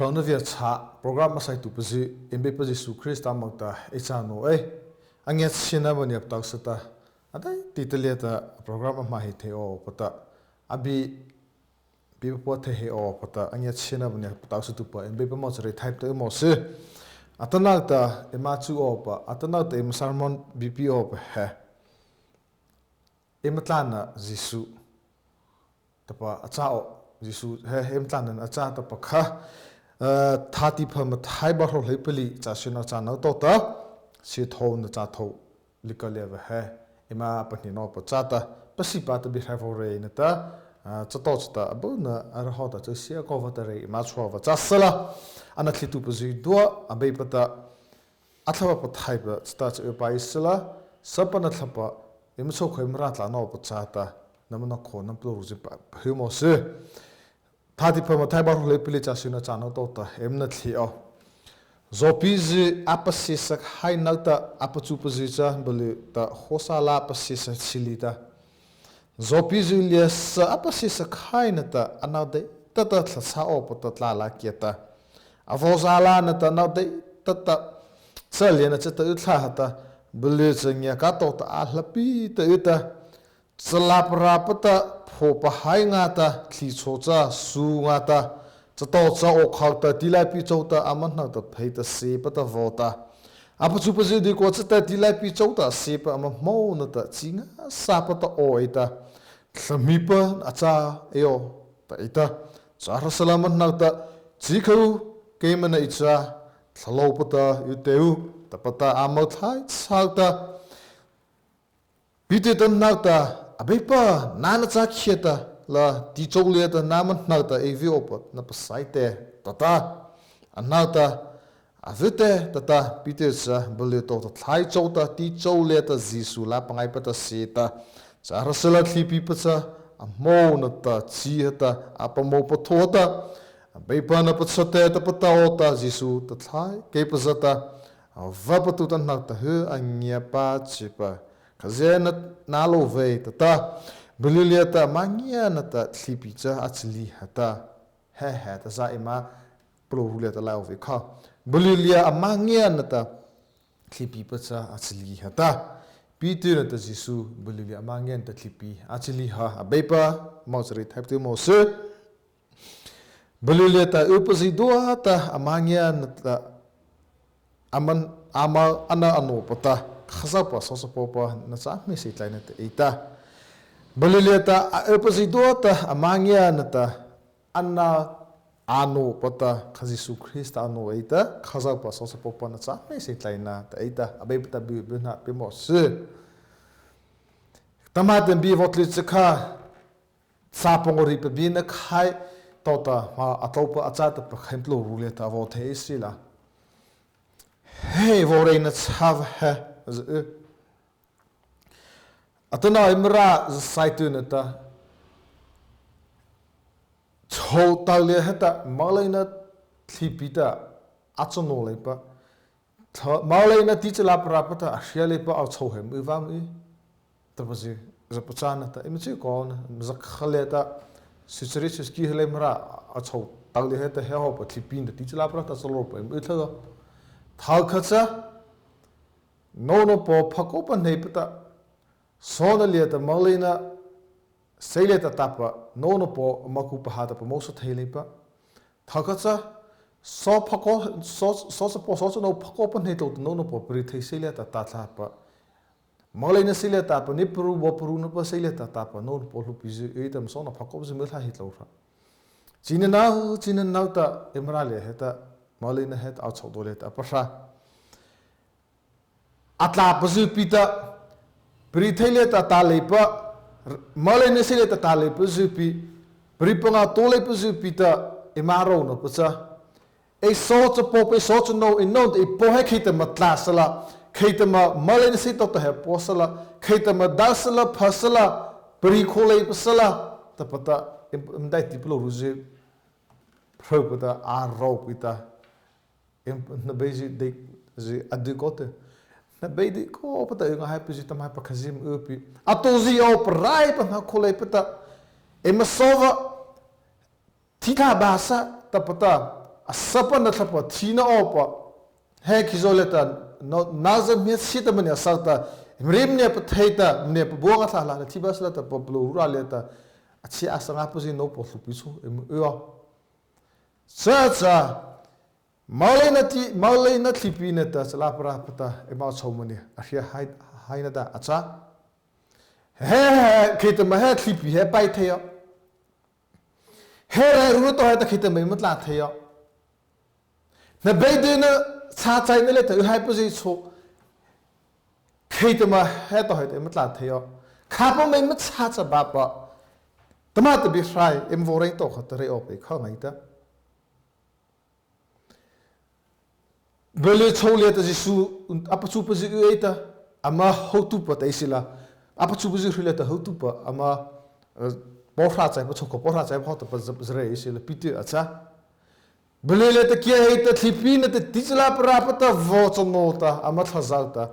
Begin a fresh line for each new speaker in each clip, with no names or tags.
Khana via cha program masai tu pazi embe pazi su Krista magta echano anget sina bani aptak sata adai titelia ta program ma hi theo pata abi bi pothe he o pata anget sina bani aptak su tu pa embe pa mo chre type te mo se atana ta emachu o pa atana te sermon bp o pa he ematlana jisu tapa achao jisu he emtlana acha ta pa kha thati pham thai bar ho lepeli cha sina cha na to ta si tho na cha tho likale va he ema pani no pa cha ta pasi pa ta bi ha vo re na ta cha to cha abu na ar ho ta cha sia ko va ta re ma chwa va cha sala ana thli tu pu zi do abai pa ta athawa pa thai ba sta cha pa isla sapana thapa em so khoi mra tla no pa cha ta namna kho nam plo ru ji pa he mo se thati phama thai bar le pili cha sina cha no to ta emna thli o zopiz apasisak hai nalta apachu pazisa bali ta hosala apasisa silita zopiz lias apasisak hai nata anade tata sa o pata tla la kieta avozala nata nade tata selena chata utla hata bali changya ka to ta ahlapi ta uta salapra pata pho pa hai nga ta thli chocha su nga ta chato cha o khawta tilapi chota amanna ta pheita se pata vota apa chupa je di ko chata tilapi chota se pa ama mo na ta chinga sa pata oita thamipa acha eo ta ita char salaman na ta chikhu kemana icha thalo pata uteu ta pata amau thai salta pitetan na ta abepa nana cha khieta la ti chole ta naman nalta evi opat na pasaite tata anata avite tata pitesa bole to thlai chota ti chole ta jisu la pangai pata seta charasala thlipi pacha amo na ta chi hata apamo pathota bepa na patsate ta pataota jisu ta thlai ke pasata vapatu ta nalta he anya pa chipa khazena nalo ve tata Bulilia mangia nata thlipicha achli hata he ta za ima plohulia ta lao ve kha bulilia amangia nata thlipi pacha achli hata pitir ta jisu bulilia amangia nata thlipi achli ha abepa mosri type tu mose bulilia ta upazi doa ta amangia nata aman ama ana ano pata khaza pa so pa na sa me se tlaina ta ita Balileta epasidota amangia nata anna ano pata khajisu Christ ano eita khaza pa so popa na cha me se tlaina ta eita abebta bi na pe mo se tamaten bi votli chakha sapongori pe bi na khai tota ma atopa achata pa khemplo ruleta vo theisila hey vorena chav ha atana imra saitu nata chotale hata malaina thipita achono lepa malaina tichla prapata ashialepa au chohem ivami tapaji zapachana ta imchi kon zakhaleta sichrichis ki helemra acho tale hata he hopa thipin tichla prata cholopa imithla thalkhacha no po phakopa neipata Sonalia Molina Saileta Tapa, Nonopo, Makupa Hata, Pomosa Telipa, Takata, so Paco, so no Pacopan Hito, Nonopo, Brite Sileta Tapa, Molina Sileta Tapa, Nipuru, Wapuruna, Sileta Tapa, no Polupiz, Etam, Sona Pacos, Milha Hitlofa. China Nauta, Emerale, Heta, Molina head outside Doleta, Pasha Atla Pazupita. Brithele ta talepa malene sele ta talepa zupi bripanga tolepa zupita emaro no pacha e socha pop e socha no e no e pohe khita matlasala khita ma malene se to he posala khita ma dasala phasala brikhole pasala ta pata imdai tiplo ruze propata aro pita na beji de adikote na beidi ko pata yung happy si tamay pakazim upi atozi o prai pa na khole pata e masova tita basa tapata sapan na thapa thina opa he kizoleta no nazam mi sita mania salta mrim ne pathaita ne buanga thala na thibas la ta poplo raleta achi asanga pusi no po lupisu yo sa maulena thipina ta sala pra pata ema chomani ahia haina da acha he khitama he thipi he pai theyo he ru to ha ta khitama matla theyo na beidena cha chai ne le ta hai pusi so khitama he to ha ta matla theyo khapa mai mat cha cha ba pa tama ta bi frai em vorei to kha re op kha ngai ta bele chole ta jisu apa chu pa ji eta ama hotu pa ta isila apa chu ji rile ta hotu pa ama bo fra chai pa choko bo fra chai pa ta pa zre isila piti acha bele le ta kia eta thipina ta tisla pra pa ta vo chonota ama thazalta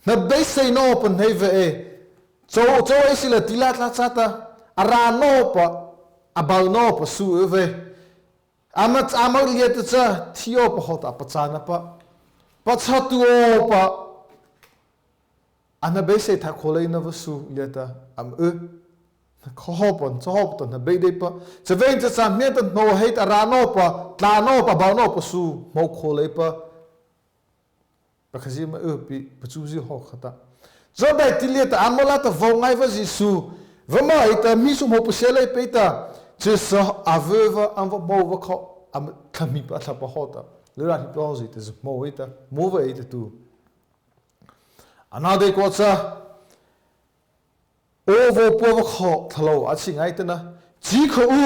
na base no pa neve e cho isila tilat la chata ara no pa abal no pa su eve amat amal lihat saja thio pa hot apa cana pa satu pa ana bese ta kolai na vasu lihat am khopon chopton na be de pa seven ta sam ne ta no hate ara no pa tla no pa ba no pa su mo kolai pa khasi ma pi pachu ji ho khata zo dai tiliat amola ta vongai va jisu vama ita misu mo pusele peta just aveuve aan wat boven aan kami pas op hota lera hi pause it is mo ita move ita tu anade ko sa ovo povo kho thalo achi ngai tana ji kho u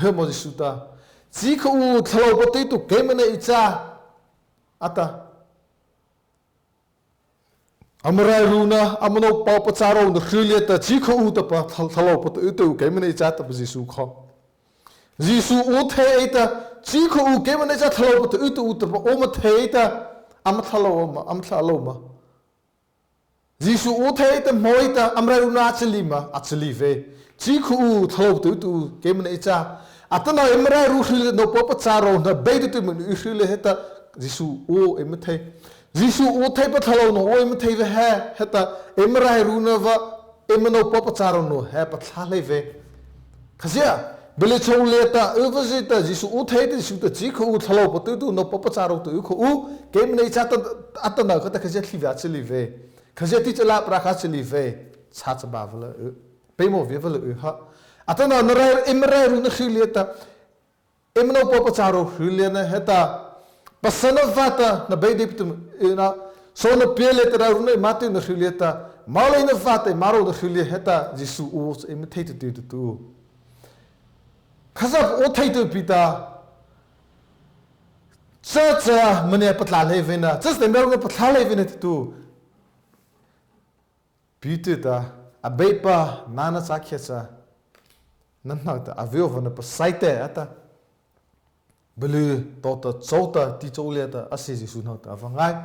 he mo suta ji kho u thalo pote tu kemene icha ata amrai runa amno pa pa charo no khrileta ji kho u ta pa thalo pote tu kemene icha ta jisu kho jisu u the ita ji kho u kemene icha thalo pote tu ta pa o ma the ita am thalo ma jisu u the ita moita amrai runa achli ve ji kho u thalo pote tu kemene icha atana amrai ru khrile no pa pa charo na be tu men u khrile heta jisu u em the jisu u the pa thalo no o em the ve ha heta amrai runa va emno pa pa charo no ha pa thale ve khazia bele choleta overzita jisu u the te jisu te ji kho u thalo pa tu no pa pa charo tu kho u kemene icha ta atana ka ta khazia thliva chli ve khazia ti chala pra kha chli ve cha cha ba vela pe mo ve vela ha atana nara emrai runa khileta emno pa pa charo khilena heta pasana vata na beidiptum na sona peleta ra runa mate na khileta malena vata maro na khile heta jisu u em thete tu khazab o thaitu pita cha mane patla levena just the mero patla levena tu pita abepa nana sakhyasa nanna ta avio vana pasaite ata belu tota chota ti choleta asisi sunata avangai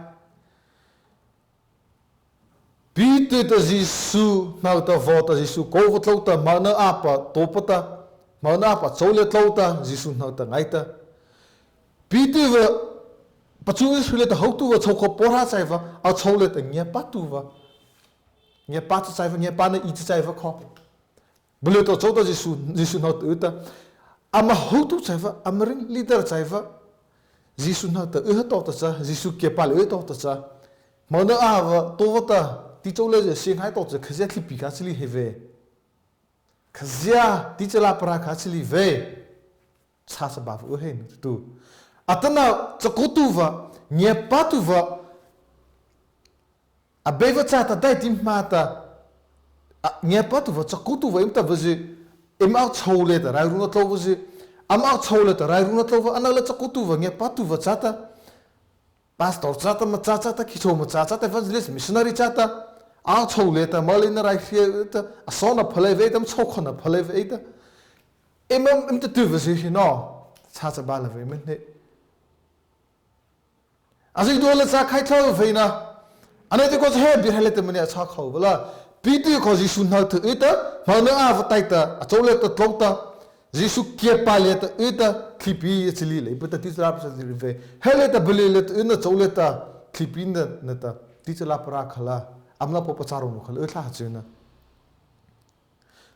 pite ta jisu nauta vota jisu kovotlota mana apa topata mana apa choletlota jisu nauta ngaita pite va pachu isuleta hautu va choko porha chaiva a choleta nya patuva nya patu chaiva nya pana iti chaiva kho belu to chota jisu nauta uta ama hautu chaiva amring leader chaiva jisu nauta uhto ta jisu kepal uhto ta mana ava tovata ti chole singhai to khazia thlipi ka chli heve khazia ti chala pra ka chli ve cha sa ba u hen tu atana chakutuva nyepatuva abeva chata dai tim mata nyepatuva chakutuva imta vaji emau chole ta rai runa to vaji amau chole ta rai runa to va anala chakutuva nyepatuva chata pastor chata ma chata ta kicho ma chata ta evangelist missionary chata a chole ta malina rai ta asona phale ve tam chokhona phale ve ta emam imta tu vaji no chata bala ve men ne asik dole sa khai thau ve na ane te ko he bir hele te mane cha khau bala piti ko ji sun na tu ita mana a vatai ta chole ta tlota Jisu kia paleta ita klipi chili le beta tisla pra rive heleta beleta ina choleta klipinda neta tisla pra khala amla po pacharo no khala utla hachuna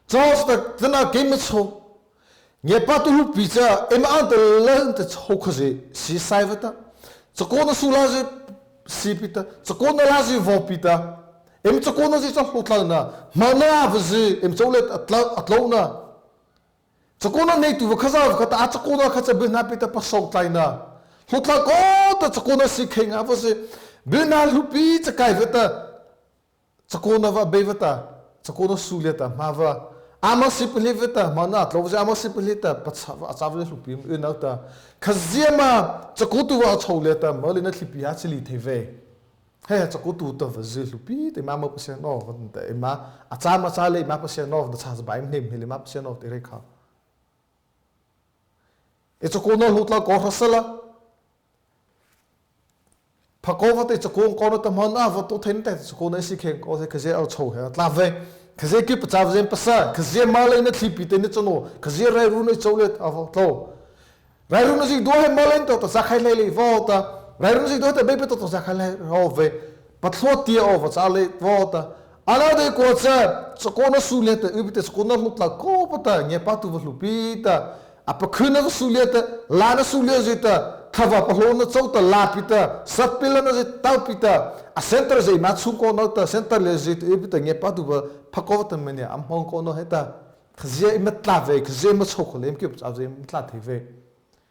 josta tana kemecho nge patulu pizza ema anta lenta chokhaje si saivata chokona sulaje sipita chokona laje vopita em chokona je chokhlana mana vze em cholet atlona chakona nei tu khaza khata a chakona khacha bina pita pasok taina hutla ko ta chakona sikhenga vase bina lupi chakai veta chakona va bevata chakona suleta mava ama sipuleveta mana tlovja ama sipuleta pachawa achawle lupi inauta khaziema chakutu va choleta malina thlipi achili theve he chakutu to vaze lupi te mama paseno vanta ema achama chale ma paseno da chas baim nem hele ma paseno te rekha it's a corner hutla korasala pakova te chakon kono ta mana va to thente chakon si khen ko se khaze au chho ha tlave khaze ki pachav jem pasa khaze malai na thlipi te ne chono khaze rai ru ne cholet av to rai ru ne si do he malai to sa khai le volta rai ru ne si do te bebe to sa khai le hove patlo tie over chale volta ala de ko cha chakon sulet ubite chakon hutla ko pata nge patu lupita apa khuna suleta lana suleta khava pahlona chauta lapita satpilana je taupita a center je matsu ko nota center le je ebita nge patuba phakowta mania am hong ko no heta khje imatla ve khje ma chokole em kyup je imatla theve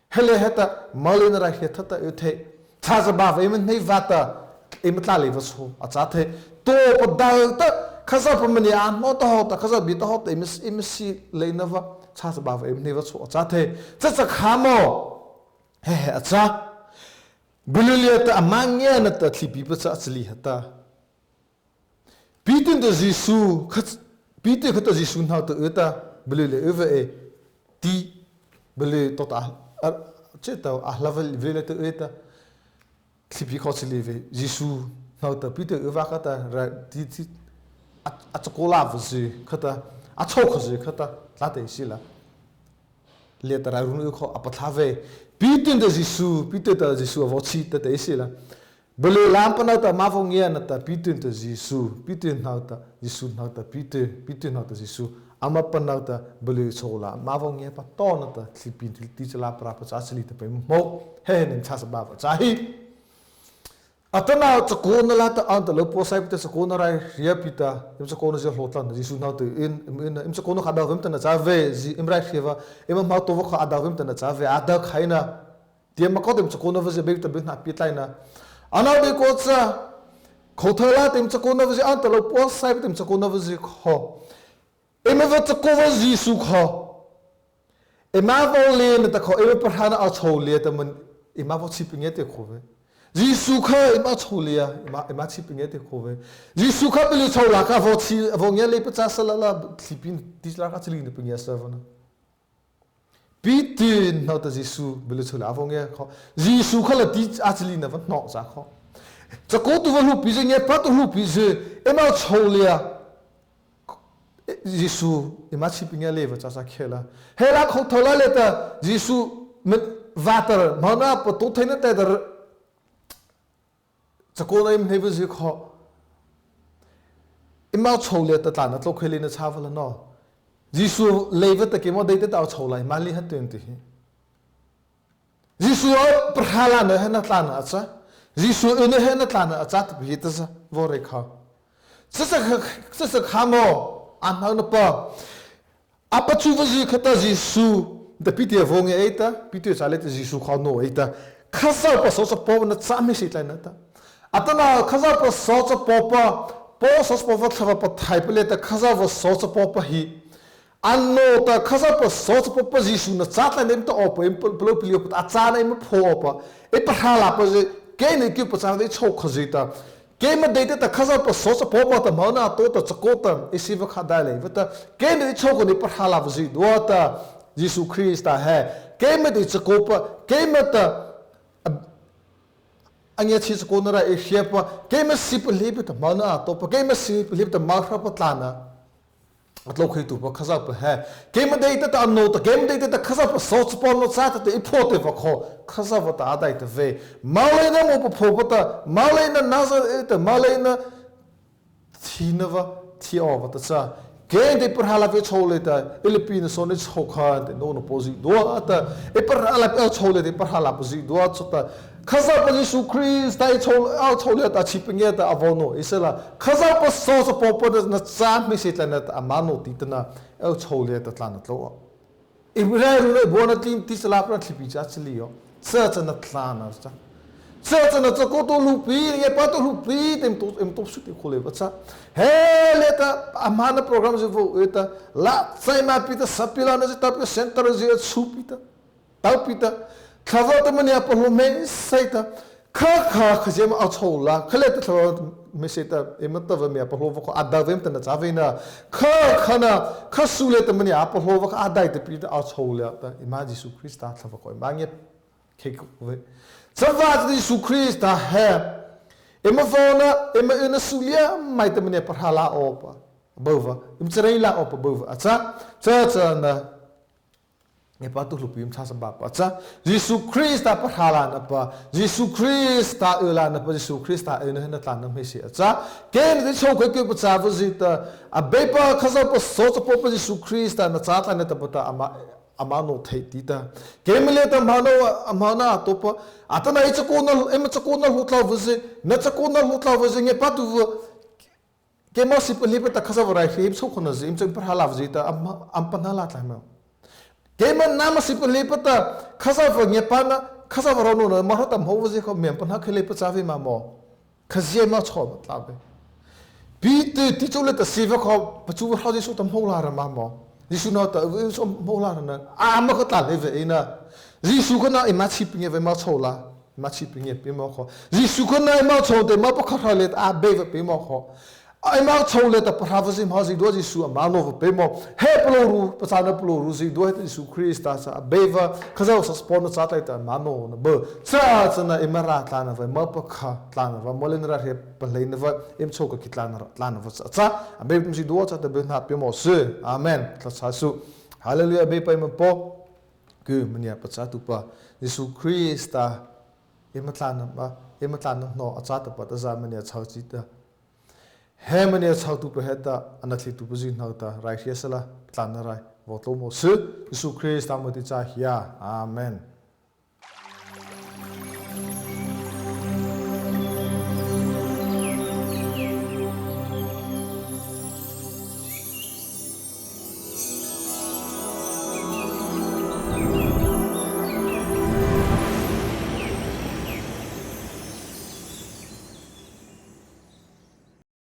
hele heta malina ra heta uthe thaza ba ve men nei vata imatla le vaso achate to padal ta khaza pamania mo to hota khaza bi to hota imsi leinava chasa ba em ne va chu cha the cha khamo he acha bululia ta amangya na ta thlipi pa cha chli hata pitin de jisu khat pite khata jisu na ta eta bululia eve e ti bulu to ta cheta a level vele ta eta thlipi kho chli ve jisu na ta pite eva khata ra ti ti a chokola vse khata a chok khse khata late sila letara runu kho apathave pitin de jisu pitin de jisu vochi ta te sila bele lampana ta mavongia na ta pitin de jisu pitin na ta jisu na ta pitin na ta jisu amapana ta bele chola mavongia pa to na ta klipin ti chala pra pa chasli ta pe mo he nen chas ba ba chahi atana chakona la ta anta lo posai pita chakona rai ria pita im chakona je hlotlan jisu na te in im chakona khada vem ta na chave ji imrai kheva im ma to va khada vem ta na chave ada khaina tie ma ko dem chakona va je be ta be na pitlaina ana be ko cha khothala tem chakona va je anta lo posai pita chakona va je kho im va chakova jisu kho im ma vo le na ta kho im parhana a chole ta man im ma vo chipinge te khove jisu kha ima cholia ima chipinge te khove jisu kha bele chola ka vo chi vo nge le pacha sala la klipin tisla ka chili ne pinga savana pitin na ta jisu bele chola vo nge kho jisu kha la ti achli na va no cha kho chako tu lu pi je nge pa tu lu pi je ima cholia jisu ima chipinge le va cha sa khela hela kho thola le ta jisu vatar mana pa to thaina ta dar chakona im hebe ji kho ima chole ta ta na to kheli na chavala no jisu leva ta ke mo deite ta chola mali ha tenti jisu prhala na hena ta na acha jisu ene hena ta na acha ta bi ta sa vore kha sa khamo an ha na pa apa chu ji khata jisu da piti vonge eta piti chale ta jisu kha no eta khasa pa so po na chame si tla na ta atana khaza pa socha popa po sos popa thava pa thaipele ta khaza va socha popa hi anno ta khaza pa socha popa jisu na chatla nem ta opa im plo plio pa achana im phopa e pa hala pa je ke ne ki pa chang de chok khazita ke ma de ta khaza pa socha popa ta mana to ta chakota e siva khada le ta ke ne chok ni pa hala va ji do ta jisu krista hai ke ma de chakopa ke ma ta anya chi chakona ra e shepa ke ma sip lebe ta mana to pa ke ma sip lebe ta ma khra pa tlana at lo khei tu pa khaza pa he game dei ta no ta game dei ta khaza pa so spon no sa ta ipote va kho khaza va ta adai ta ve malai na mo pa pho ta malai na naza ta malai na thina va thi o va ta sa game dei per hala ve chole ta Philippines so ne chokha te no posi do ta e per hala pe chole te per hala posi do ta khaza pa Jesu Christ dai chole ta chipinge ta avono isela khaza pa so so po na cha mi sit na ta amano ti na el chole ta tlan tlo ibrahim bona tin ti sala pra klipi cha chli yo sa cha na tlan na sa na cha ko to lupi ye pa to lupi tem to su ti khole ba cha he le ta amana program je vo eta la sai ma pita sapila na ta pe center je supita ta pita khaza ta mania pa lo me saita kha khajem a chola khale ta thlo me saita emata va me pa lo ko adavem ta na chavina khana khasule ta mania pa lo ka adai ta pi ta a chola ta ima Jesu Christ ta thla ko mangi ke ko ve chava Jesu Christ ta he ema vona ema ina sulia mai ta mania pa hala opa bova imtreila opa bova acha cha na e patu lupim cha sa ba cha Jesu Christ ta pathala na pa Jesu Christ ta ela na pa Jesu Christ ta ena na tlan na me si cha ken de chok ke pa cha vizita a bepa khaza pa so pa pa Jesu Christ ta na cha ta na ta pa ama no thai ti ta kemle ta mano amana to pa atana ich ko na em cha ko na hutla vizi na cha ko na hutla vizi nge patu ke mo si pa lipa ta khaza varai fi so ko na zim cha pathala vizita am panala ta ma Keman nama si pelipata kasa vanya pana kasa varono na mahota mhovazi ko mem pana khelepa chavi mamo khazie ma chho matlabe bit ti chule ta siva ko pachu hadi so tam hola ra mamo jisu na ta so hola na ama ko ta leve ina jisu ko na ima chipinge ve ma chola ma chipinge pe mo ko jisu ko na ima chote ma pa khalet a be pe mo ko I'm out told that perhaps him has do Jesu a man of Pemo, Heploru, Pasana Ploru, do it Jesu Christ as a beaver, because I was a spawn of satellite and mano on a bird. Such an emerald land of a mopaka land of a molinra hip, Palaneva, Imchoka Kitlan land of a sata, and baby she do at the Bernard Pimo, sir. Amen. Clasasu. Hallelujah, baby, I'm a po. Good, Mania Pasatupa, Jesu Christ, Imatlan, no, a chata, but as I'm in a chachita. He mani chau tu peheta anatli tu puzin nauta rai hiasala tlan rai votlo mo su Jesu Christ amati cha hia amen